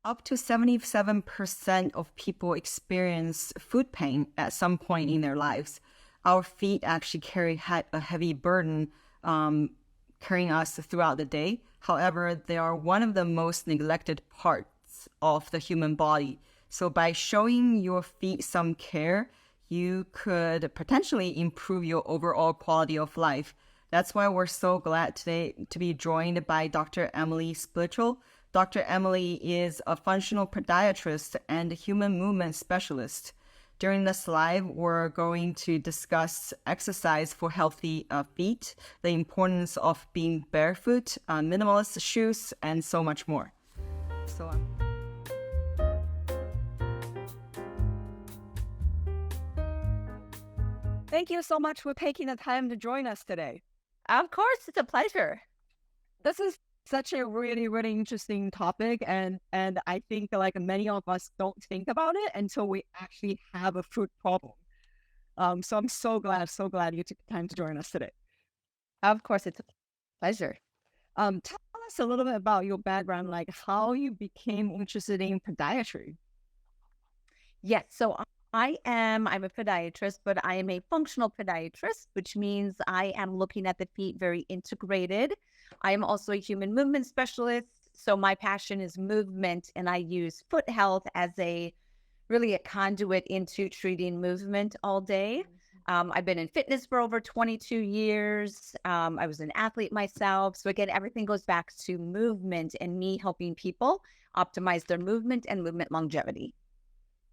Up to 77% of people experience foot pain at some point in their lives. Our feet actually carry a heavy burden carrying us throughout the day. However, they are one of the most neglected parts of the human body. So by showing your feet some care, you could potentially improve your overall quality of life. That's why we're so glad today to be joined by Dr. Emily Splichal. Dr. Emily is a functional podiatrist and a human movement specialist. During this live, we're going to discuss exercise for healthy feet, the importance of being barefoot, minimalist shoes, and so much more. So, Thank you so much for taking the time to join us today. Of course, it's a pleasure. This is such a really, really interesting topic, and I think like many of us don't think about it until we actually have a foot problem. So I'm so glad you took the time to join us today. Of course, it's a pleasure. Tell us a little bit about your background, like how you became interested in podiatry. Yes, so I'm a podiatrist, but I am a functional podiatrist, which means I am looking at the feet very integrated. I am also a human movement specialist. So my passion is movement, and I use foot health as really a conduit into treating movement all day. I've been in fitness for over 22 years. I was an athlete myself. So again, everything goes back to movement and me helping people optimize their movement and movement longevity.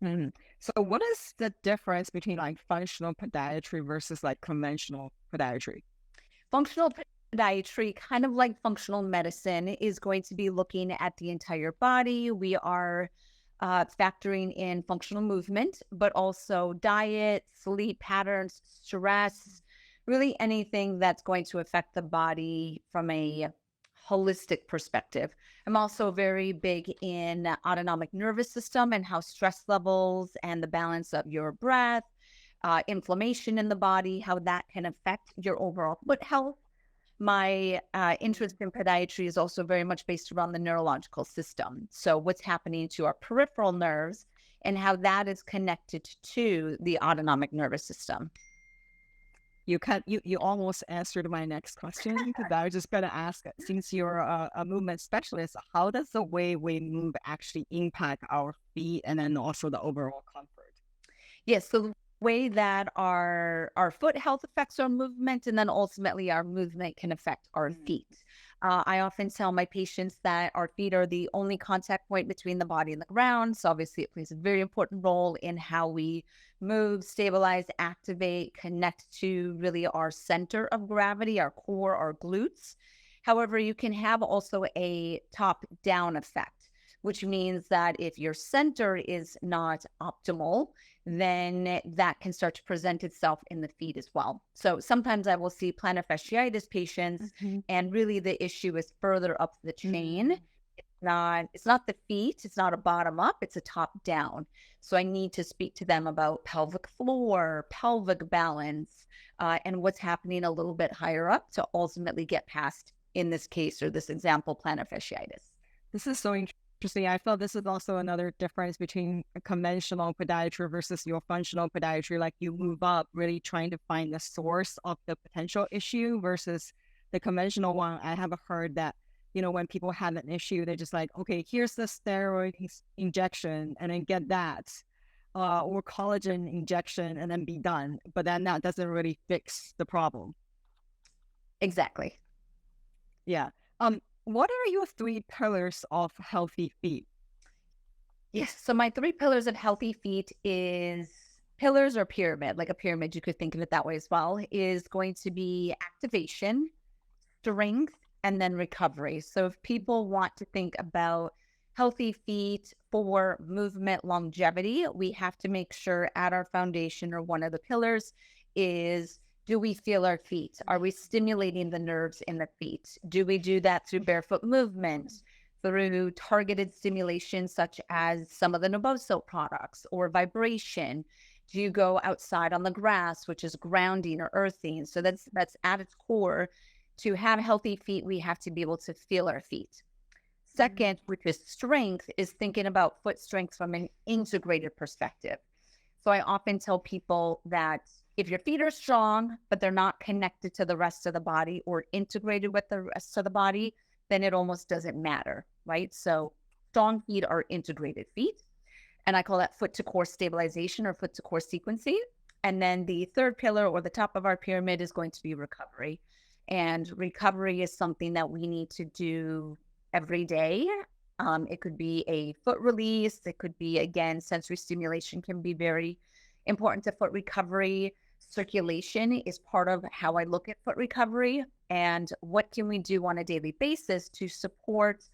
Mm-hmm. So what is the difference between like functional podiatry versus like conventional podiatry? Functional podiatry, kind of like functional medicine, is going to be looking at the entire body. We are factoring in functional movement, but also diet, sleep patterns, stress, really anything that's going to affect the body from a holistic perspective. I'm also very big in autonomic nervous system and how stress levels and the balance of your breath, inflammation in the body, how that can affect your overall foot health. My interest in podiatry is also very much based around the neurological system. So what's happening to our peripheral nerves and how that is connected to the autonomic nervous system. You almost answered my next question because I was just going to ask, since you're a movement specialist, how does the way we move actually impact our feet and then also the overall comfort? Yes, so the way that our foot health affects our movement, and then ultimately our movement can affect our feet. I often tell my patients that our feet are the only contact point between the body and the ground. So obviously it plays a very important role in how we move, stabilize, activate, connect to really our center of gravity, our core, our glutes. However, you can have also a top-down effect, which means that if your center is not optimal, then that can start to present itself in the feet as well. So sometimes I will see plantar fasciitis patients, and really the issue is further up the chain. It's not the feet, it's not a bottom up, it's a top down. So I need to speak to them about pelvic floor, pelvic balance, and what's happening a little bit higher up to ultimately get past, in this case or this example, plantar fasciitis. This is so interesting. I feel this is also another difference between a conventional podiatry versus your functional podiatry. Like you move up really trying to find the source of the potential issue versus the conventional one. I have heard that, when people have an issue, they're just like, okay, here's the steroid injection and then get that, or collagen injection and then be done. But then that doesn't really fix the problem. Exactly. Yeah. What are your 3 pillars of healthy feet? Yes. So my 3 pillars of healthy feet is pillars or pyramid, like a pyramid, you could think of it that way as well, is going to be activation, strength, and then recovery. So if people want to think about healthy feet for movement longevity, we have to make sure at our foundation, or one of the pillars is, do we feel our feet? Are we stimulating the nerves in the feet? Do we do that through barefoot movement, through targeted stimulation, such as some of the Novoso products, or vibration? Do you go outside on the grass, which is grounding or earthing? So that's at its core. To have healthy feet, we have to be able to feel our feet. Second, which is strength, is thinking about foot strength from an integrated perspective. So I often tell people that if your feet are strong, but they're not connected to the rest of the body or integrated with the rest of the body, then it almost doesn't matter, right? So strong feet are integrated feet. And I call that foot to core stabilization or foot to core sequencing. And then the third pillar or the top of our pyramid is going to be recovery. And recovery is something that we need to do every day. It could be a foot release. It could be, again, sensory stimulation can be very important to foot recovery. Circulation is part of how I look at foot recovery. And what can we do on a daily basis to support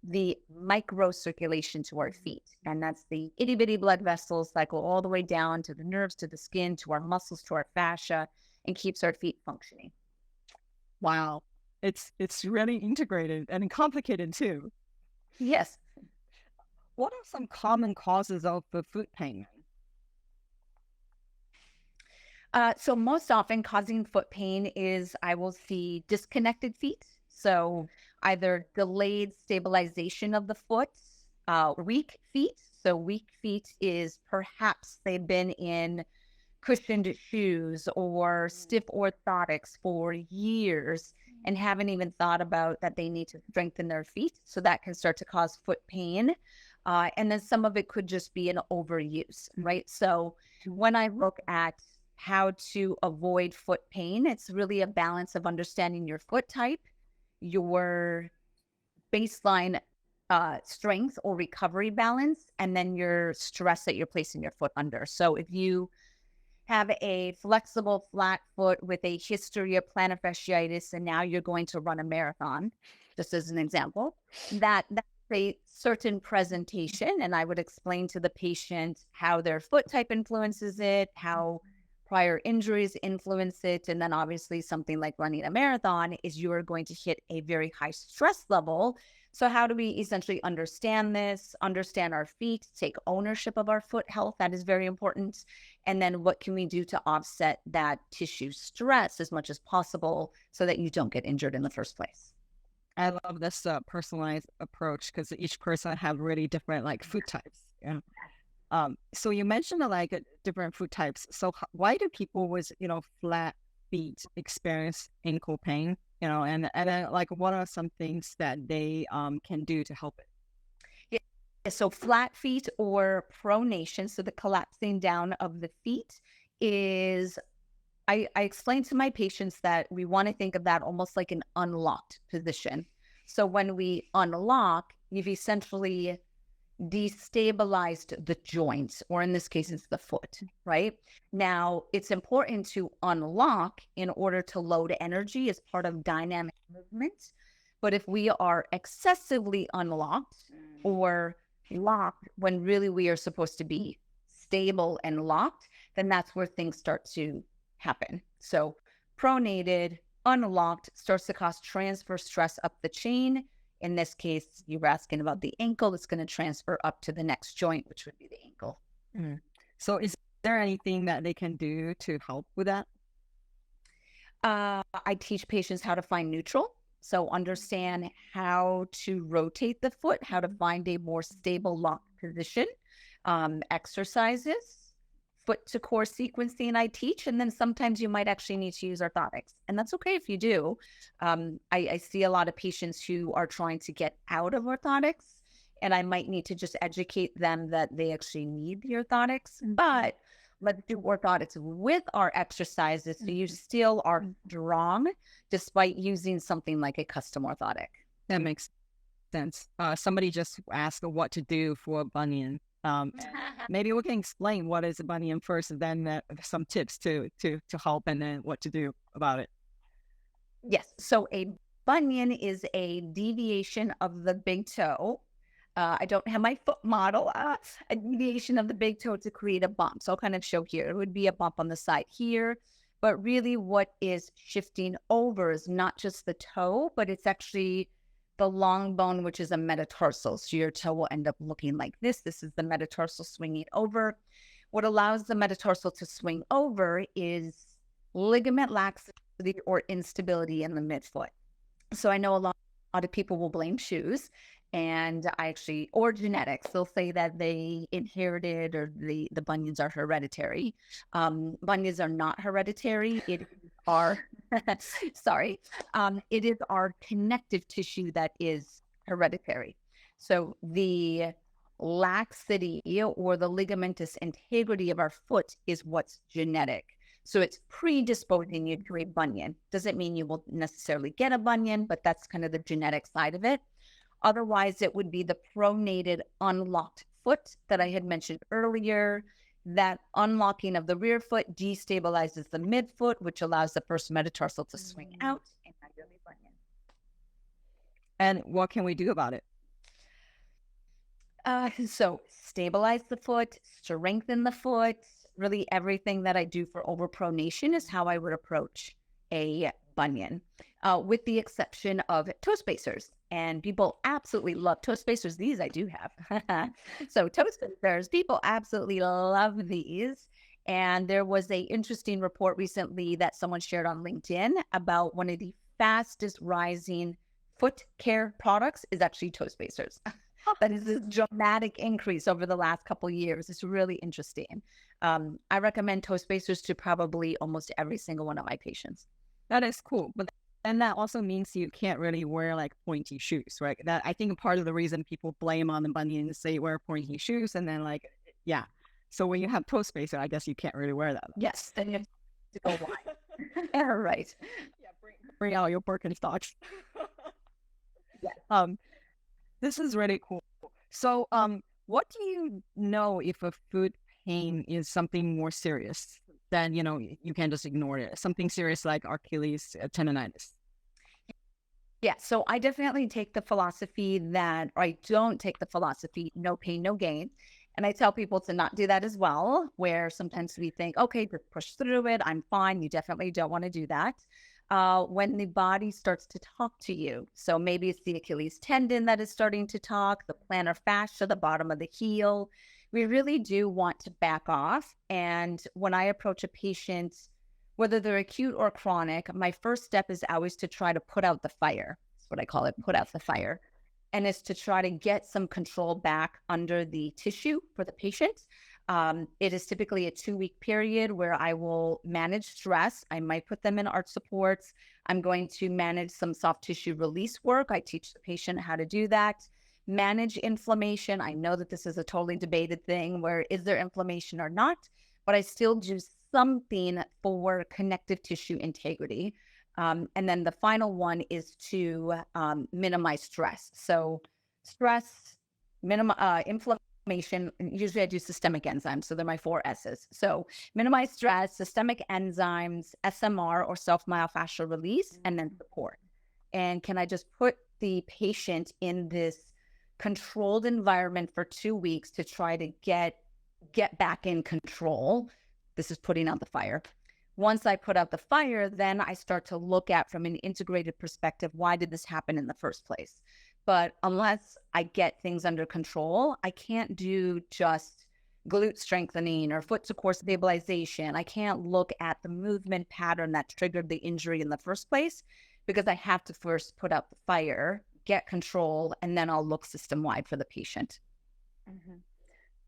the micro circulation to our feet? And that's the itty bitty blood vessels that go all the way down to the nerves, to the skin, to our muscles, to our fascia, and keeps our feet functioning. Wow. It's really integrated and complicated too. Yes. What are some common causes of the foot pain? So most often causing foot pain is I will see disconnected feet. So either delayed stabilization of the foot, weak feet. So weak feet is perhaps they've been in cushioned shoes or stiff orthotics for years and haven't even thought about that they need to strengthen their feet. So that can start to cause foot pain. And then some of it could just be an overuse, right? So when I look at how to avoid foot pain, it's really a balance of understanding your foot type, your baseline strength or recovery balance, and then your stress that you're placing your foot under. So if you have a flexible flat foot with a history of plantar fasciitis, and now you're going to run a marathon, just as an example, that's a certain presentation. And I would explain to the patient how their foot type influences it, how prior injuries influence it. And then obviously something like running a marathon is you are going to hit a very high stress level. So how do we essentially understand this, understand our feet, take ownership of our foot health? That is very important. And then what can we do to offset that tissue stress as much as possible so that you don't get injured in the first place? I love this personalized approach because each person have really different like foot types. Yeah. So you mentioned like different foot types. So why do people with, flat feet experience ankle pain? And then like what are some things that they can do to help it? Yeah, so flat feet or pronation, so the collapsing down of the feet is, I explain to my patients that we want to think of that almost like an unlocked position. So when we unlock, you've essentially destabilized the joint, or in this case, it's the foot, right? Now, it's important to unlock in order to load energy as part of dynamic movement. But if we are excessively unlocked or locked when really we are supposed to be stable and locked, then that's where things start to happen. So pronated, unlocked starts to cause transfer stress up the chain. In this case, you were asking about the ankle. It's going to transfer up to the next joint, which would be the ankle. So is there anything that they can do to help with that? I teach patients how to find neutral. So understand how to rotate the foot, how to find a more stable locked position, exercises, foot to core sequencing I teach. And then sometimes you might actually need to use orthotics. And that's okay if you do. I see a lot of patients who are trying to get out of orthotics, and I might need to just educate them that they actually need the orthotics. But let's do orthotics with our exercises so you still are strong despite using something like a custom orthotic. That makes sense. Somebody just asked what to do for a bunion. Maybe we can explain what is a bunion first, and then some tips to help, and then what to do about it. Yes. So a bunion is a deviation of the big toe. I don't have my foot model, a deviation of the big toe to create a bump. So I'll kind of show here. It would be a bump on the side here. But really what is shifting over is not just the toe, but it's actually the long bone, which is a metatarsal. So your toe will end up looking like this. This is the metatarsal swinging over. What allows the metatarsal to swing over is ligament laxity or instability in the midfoot. So I know a lot of people will blame shoes. And or genetics, they'll say that they inherited or the bunions are hereditary. Bunions are not hereditary. It is our, sorry, it is our connective tissue that is hereditary. So the laxity or the ligamentous integrity of our foot is what's genetic. So it's predisposing you to a bunion. Doesn't mean you will necessarily get a bunion, but that's kind of the genetic side of it. Otherwise, it would be the pronated unlocked foot that I had mentioned earlier. That unlocking of the rear foot destabilizes the midfoot, which allows the first metatarsal to swing out, and now you have a bunion. And what can we do about it? So stabilize the foot, strengthen the foot. Really everything that I do for overpronation is how I would approach a bunion, with the exception of toe spacers. And people absolutely love toe spacers. These I do have. So toe spacers, people absolutely love these. And there was a interesting report recently that someone shared on LinkedIn about one of the fastest rising foot care products is actually toe spacers. That is a dramatic increase over the last couple of years. It's really interesting. I recommend toe spacers to probably almost every single one of my patients. That is cool. But then that also means you can't really wear like pointy shoes, right? That I think part of the reason people blame on the bunions is they wear pointy shoes and then like, yeah. So when you have toe spacer, I guess you can't really wear that. Yes, then you have to go wide. Yeah, right. Yeah, bring out your Birkenstocks. Yeah. This is really cool. So, what do you know if a foot pain is something more serious than, you can't just ignore it? Something serious like Achilles tendonitis. Yeah, so I definitely take the philosophy that, or I don't take the philosophy, no pain, no gain. And I tell people to not do that as well, where sometimes we think, okay, just push through it, I'm fine. You definitely don't want to do that. When the body starts to talk to you. So maybe it's the Achilles tendon that is starting to talk, the plantar fascia, the bottom of the heel. We really do want to back off. And when I approach a patient, whether they're acute or chronic, my first step is always to try to put out the fire. That's what I call it, put out the fire. And it's to try to get some control back under the tissue for the patient. It is typically a 2-week period where I will manage stress. I might put them in arch supports. I'm going to manage some soft tissue release work. I teach the patient how to do that. Manage inflammation. I know that this is a totally debated thing where is there inflammation or not, but I still do something for connective tissue integrity. And then the final one is to minimize stress. So stress, inflammation, usually I do systemic enzymes. So they're my 4 S's. So minimize stress, systemic enzymes, SMR or self-myofascial release, and then support. And can I just put the patient in this controlled environment for 2 weeks to try to get back in control? This is putting out the fire. Once I put out the fire, then I start to look at from an integrated perspective, why did this happen in the first place? But unless I get things under control, I can't do just glute strengthening or foot to core stabilization. I can't look at the movement pattern that triggered the injury in the first place because I have to first put out the fire, get control, and then I'll look system-wide for the patient. Mm-hmm.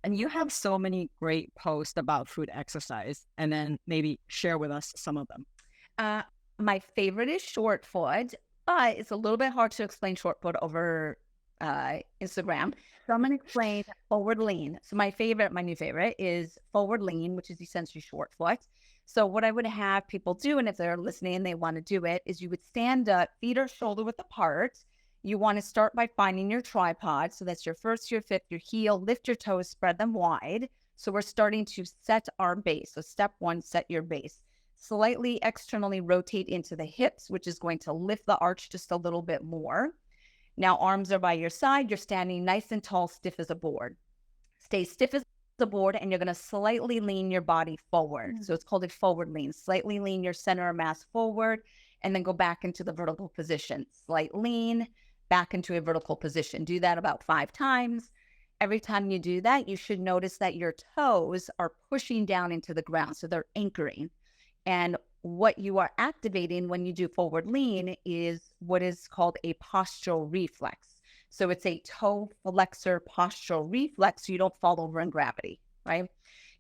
And you have so many great posts about foot exercise, and then maybe share with us some of them. My favorite is short foot, but it's a little bit hard to explain short foot over Instagram. So I'm going to explain forward lean. So my new favorite is forward lean, which is essentially short foot. So what I would have people do, and if they're listening and they want to do it, is you would stand up, feet are shoulder width apart. You want to start by finding your tripod. So that's your first, your fifth, your heel, lift your toes, spread them wide. So we're starting to set our base. So step 1, set your base. Slightly externally rotate into the hips, which is going to lift the arch just a little bit more. Now arms are by your side. You're standing nice and tall, stiff as a board. Stay stiff as a board, and you're going to slightly lean your body forward. So it's called a forward lean. Slightly lean your center of mass forward, and then go back into the vertical position. Slight lean, back into a vertical position. Do that about 5 times. Every time you do that, you should notice that your toes are pushing down into the ground. So they're anchoring. And what you are activating when you do forward lean is what is called a postural reflex. So it's a toe flexor postural reflex. So you don't fall over in gravity, right?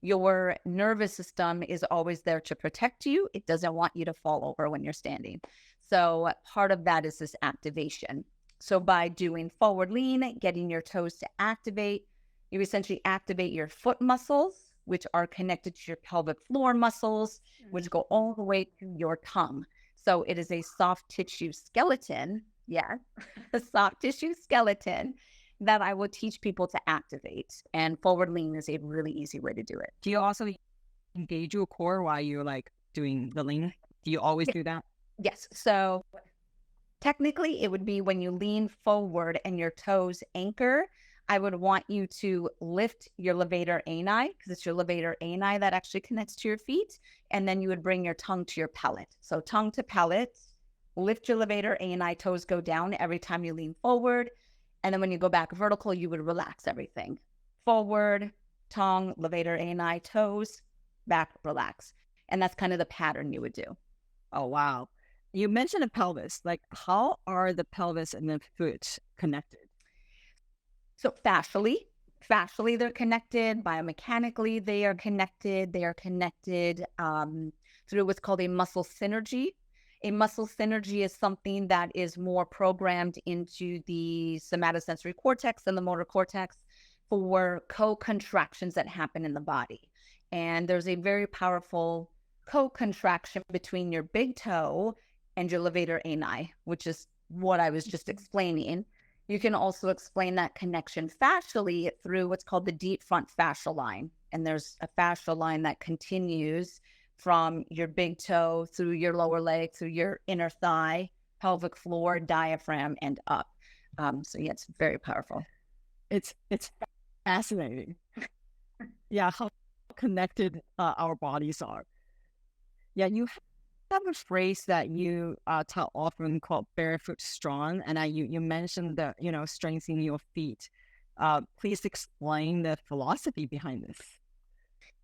Your nervous system is always there to protect you. It doesn't want you to fall over when you're standing. So part of that is this activation. So by doing forward lean, getting your toes to activate, you essentially activate your foot muscles, which are connected to your pelvic floor muscles, which go all the way to your tongue. So it is a soft tissue skeleton. Yeah, a soft tissue skeleton that I will teach people to activate. And forward lean is a really easy way to do it. Do you also engage your core while you're like doing the lean? Do you always do that? Yes. So technically, it would be when you lean forward and your toes anchor. I would want you to lift your levator ani, because it's your levator ani that actually connects to your feet. And then you would bring your tongue to your pellet. So tongue to pellet, lift your levator ani, toes go down every time you lean forward. And then when you go back vertical, you would relax everything. Forward, tongue, levator ani, toes, back, relax. And that's kind of the pattern you would do. Oh, wow. You mentioned the pelvis. Like, how are the pelvis and the foot connected? So fascially they're connected. Biomechanically, they are connected. They are connected through what's called a muscle synergy. A muscle synergy is something that is more programmed into the somatosensory cortex and the motor cortex for co-contractions that happen in the body. And there's a very powerful co-contraction between your big toe and your levator ani, which is what I was just explaining. You can also explain that connection fascially through what's called the deep front fascial line. And there's a fascial line that continues from your big toe through your lower leg, through your inner thigh, pelvic floor, diaphragm, and up. So yeah, it's very powerful. It's fascinating. Yeah, how connected our bodies are. Yeah, you have a phrase that you tell often called barefoot strong, and you mentioned the strengthening your feet. Please explain the philosophy behind this.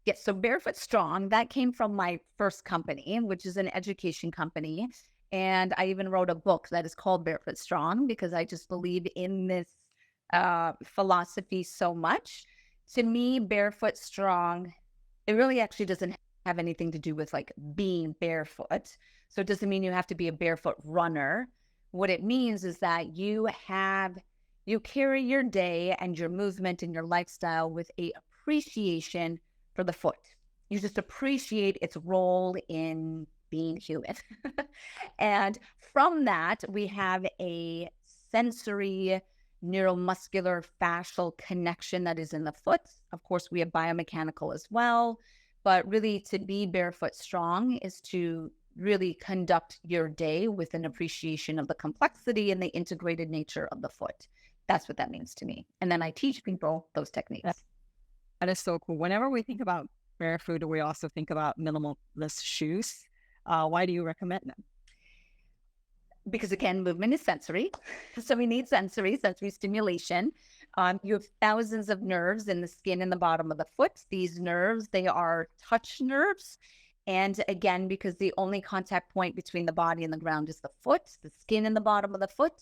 Yes, so Barefoot Strong, that came from my first company, which is an education company. And I even wrote a book that is called Barefoot Strong because I just believe in this philosophy so much. To me, Barefoot Strong, it really actually doesn't have anything to do with like being barefoot. So it doesn't mean you have to be a barefoot runner. What it means is that you carry your day and your movement and your lifestyle with a appreciation for the foot. You just appreciate its role in being human. And from that, we have a sensory neuromuscular fascial connection that is in the foot. Of course, we have biomechanical as well, but really to be barefoot strong is to really conduct your day with an appreciation of the complexity and the integrated nature of the foot. That's what that means to me. And then I teach people those techniques. That is so cool. Whenever we think about barefoot, we also think about minimalist shoes. Why do you recommend them? Because again, movement is sensory. So we need sensory stimulation. You have thousands of nerves in the skin and the bottom of the foot. These nerves, they are touch nerves. And again, because the only contact point between the body and the ground is the foot, the skin in the bottom of the foot,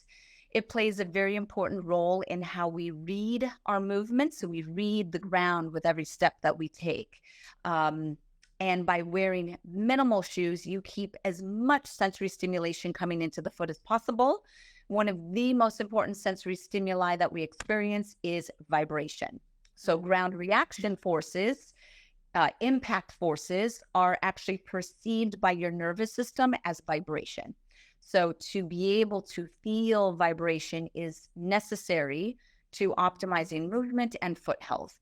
it plays a very important role in how we read our movements. So we read the ground with every step that we take. And by wearing minimal shoes, you keep as much sensory stimulation coming into the foot as possible. One of the most important sensory stimuli that we experience is vibration. So ground reaction forces, impact forces are actually perceived by your nervous system as vibration. So to be able to feel vibration is necessary to optimizing movement and foot health.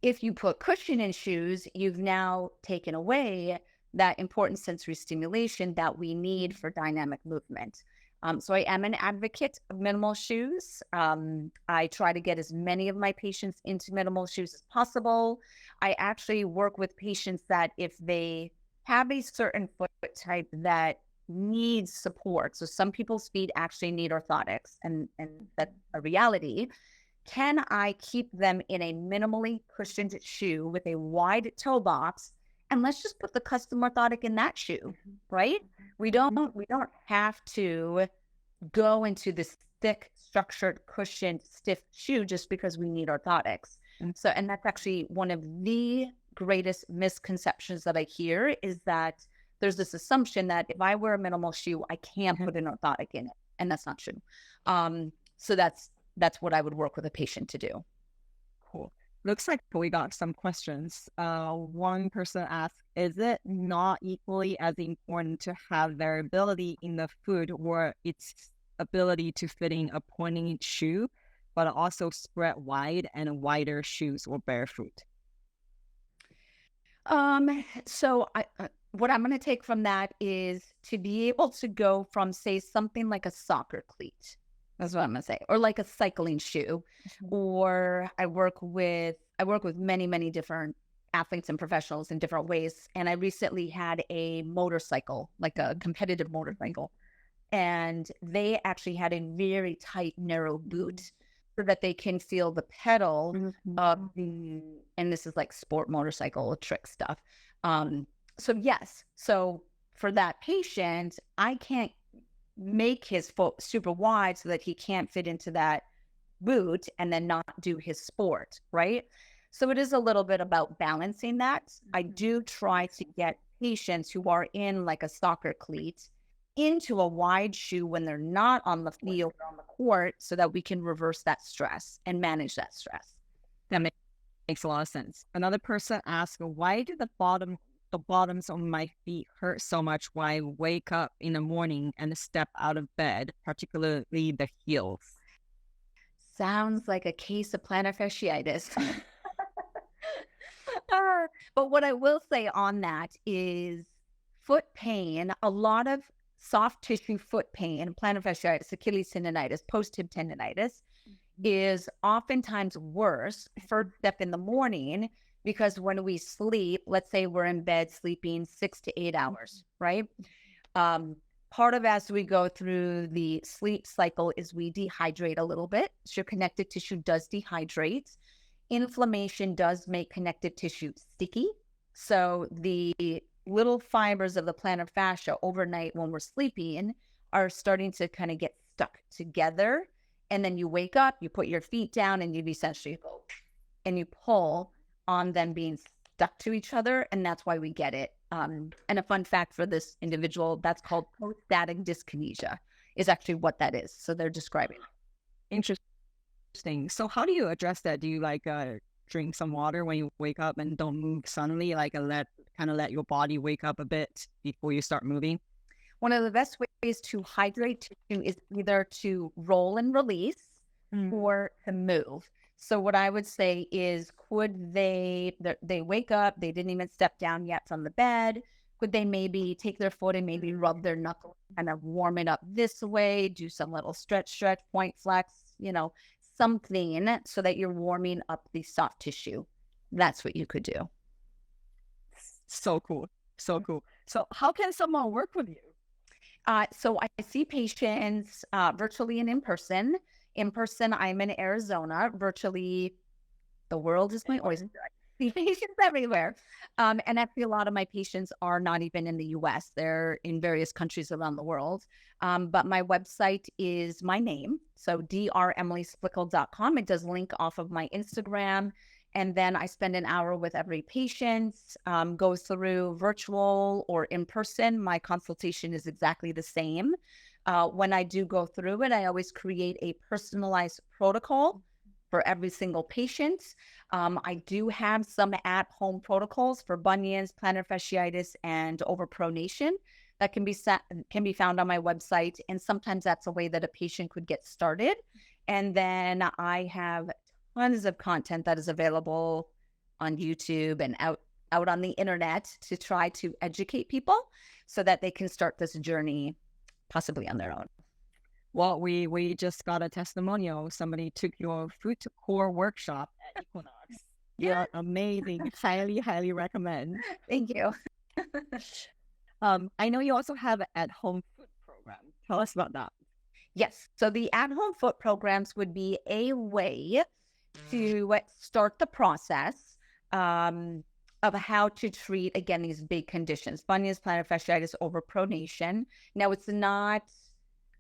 If you put cushion in shoes, you've now taken away that important sensory stimulation that we need for dynamic movement. So I am an advocate of minimal shoes. I try to get as many of my patients into minimal shoes as possible. I actually work with patients that if they have a certain foot type that needs support. So some people's feet actually need orthotics, and that's a reality. Can I keep them in a minimally cushioned shoe with a wide toe box? And let's just put the custom orthotic in that shoe, right? We don't have to go into this thick, structured, cushioned, stiff shoe just because we need orthotics. So, and that's actually one of the greatest misconceptions that I hear, is that there's this assumption that if I wear a minimal shoe, I can't put an orthotic in it. And that's not true. So that's what I would work with a patient to do. Cool. Looks like we got some questions. One person asked, is it not equally as important to have variability in the foot or its ability to fit in a pointing shoe, but also spread wide and wider shoes or barefoot? So what I'm going to take from that is to be able to go from, say, something like a soccer cleat. That's what I'm going to say. Or like a cycling shoe. Or I work with many, many different athletes and professionals in different ways. And I recently had a motorcycle, like a competitive motorcycle. And they actually had a very tight, narrow boot so that they can feel the pedal of the, and this is like sport motorcycle trick stuff. So yes, so for that patient, I can't make his foot super wide so that he can't fit into that boot and then not do his sport, right? So it is a little bit about balancing that. I do try to get patients who are in like a soccer cleat into a wide shoe when they're not on the field or on the court, so that we can reverse that stress and manage that stress. That makes a lot of sense. Another person asked, why do the bottoms of my feet hurt so much when I wake up in the morning and step out of bed, particularly the heels? Sounds like a case of plantar fasciitis. But what I will say on that is foot pain, a lot of soft tissue foot pain, plantar fasciitis, Achilles tendonitis, post-hip tendonitis is oftentimes worse first step in the morning, because when we sleep, let's say we're in bed sleeping 6 to 8 hours, right? Part of as we go through the sleep cycle is we dehydrate a little bit. So your connective tissue does dehydrate. Inflammation does make connective tissue sticky. So the little fibers of the plantar fascia overnight when we're sleeping are starting to kind of get stuck together. And then you wake up, you put your feet down, and you essentially go and you pull on them being stuck to each other. And that's why we get it. And a fun fact for this individual, that's called post-static dyskinesia, is actually what that is. So they're describing it. Interesting. So how do you address that? Do you like drink some water when you wake up and don't move suddenly, like let your body wake up a bit before you start moving? One of the best ways to hydrate tissue is either to roll and release or to move. So what I would say is, could they wake up, they didn't even step down yet from the bed. Could they maybe take their foot and maybe rub their knuckle, kind of warm it up this way, do some little stretch, point flex, something so that you're warming up the soft tissue. That's what you could do. So cool. So cool. So how can someone work with you? So I see patients virtually and in person. In person, I'm in Arizona. Virtually, the world is my oyster. I see patients everywhere. And actually, a lot of my patients are not even in the US. They're in various countries around the world. But my website is my name. So dremilysplichal.com. It does link off of my Instagram. And then I spend an hour with every patient, goes through virtual or in person. My consultation is exactly the same. When I do go through it, I always create a personalized protocol for every single patient. I do have some at-home protocols for bunions, plantar fasciitis, and overpronation that can be found on my website. And sometimes that's a way that a patient could get started. And then I have tons of content that is available on YouTube and out on the internet to try to educate people so that they can start this journey possibly on their own. Well, we just got a testimonial. Somebody took your foot core workshop at Equinox. You're amazing. Highly recommend. Thank you. I know you also have an at-home foot program. Tell us about that. Yes. So the at-home foot programs would be a way to start the process of how to treat, again, these big conditions: bunions, plantar fasciitis, overpronation. Now, it's not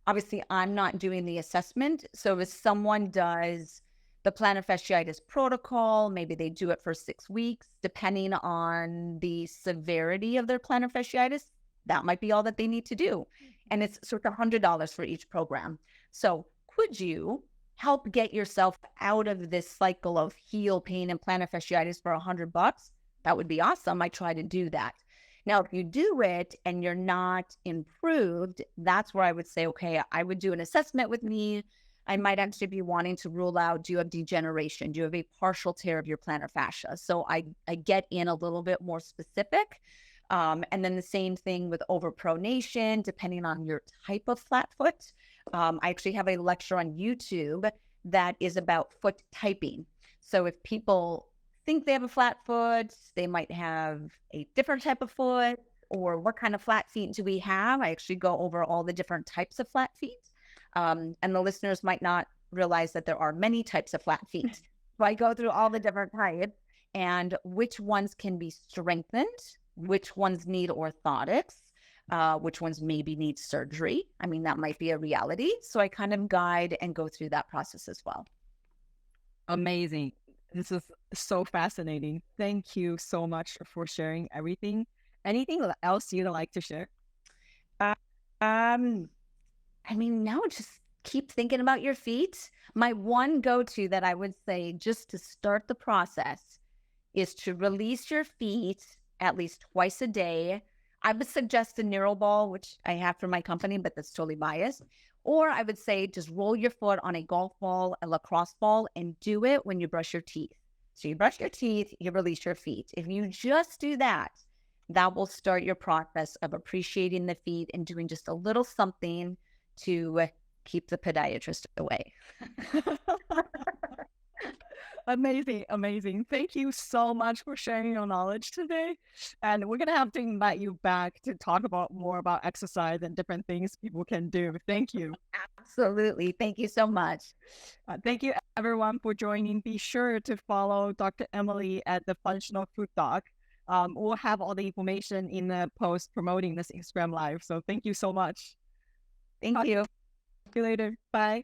Obviously, I'm not doing the assessment. So if someone does the plantar fasciitis protocol, maybe they do it for 6 weeks, depending on the severity of their plantar fasciitis, that might be all that they need to do. And it's sort of $100 for each program. So could you help get yourself out of this cycle of heel pain and plantar fasciitis for $100? That would be awesome. I try to do that. Now, if you do it and you're not improved, that's where I would say, okay, I would do an assessment with me. I might actually be wanting to rule out, do you have degeneration? Do you have a partial tear of your plantar fascia? So I get in a little bit more specific. And then the same thing with overpronation, depending on your type of flat foot. I actually have a lecture on YouTube that is about foot typing. So if people think they have a flat foot, they might have a different type of foot, or what kind of flat feet do we have? I actually go over all the different types of flat feet. And the listeners might not realize that there are many types of flat feet. So I go through all the different types and which ones can be strengthened, which ones need orthotics, which ones maybe need surgery. I mean, that might be a reality. So I kind of guide and go through that process as well. Amazing. This is so fascinating. Thank you so much for sharing everything. Anything else you'd like to share? I mean, no, just keep thinking about your feet. My one go-to that I would say just to start the process is to release your feet at least twice a day. I would suggest a neural ball, which I have for my company, but that's totally biased. Or I would say just roll your foot on a golf ball, a lacrosse ball, and do it when you brush your teeth. So you brush your teeth, you release your feet. If you just do that, that will start your process of appreciating the feet and doing just a little something to keep the podiatrist away. Amazing, amazing. Thank you so much for sharing your knowledge today. And we're going to have to invite you back to talk about more about exercise and different things people can do. Thank you. Absolutely. Thank you so much. Thank you, everyone, for joining. Be sure to follow Dr. Emily at the Functional Food Doc. We'll have all the information in the post promoting this Instagram Live. So thank you so much. Thank you. See you later. Bye.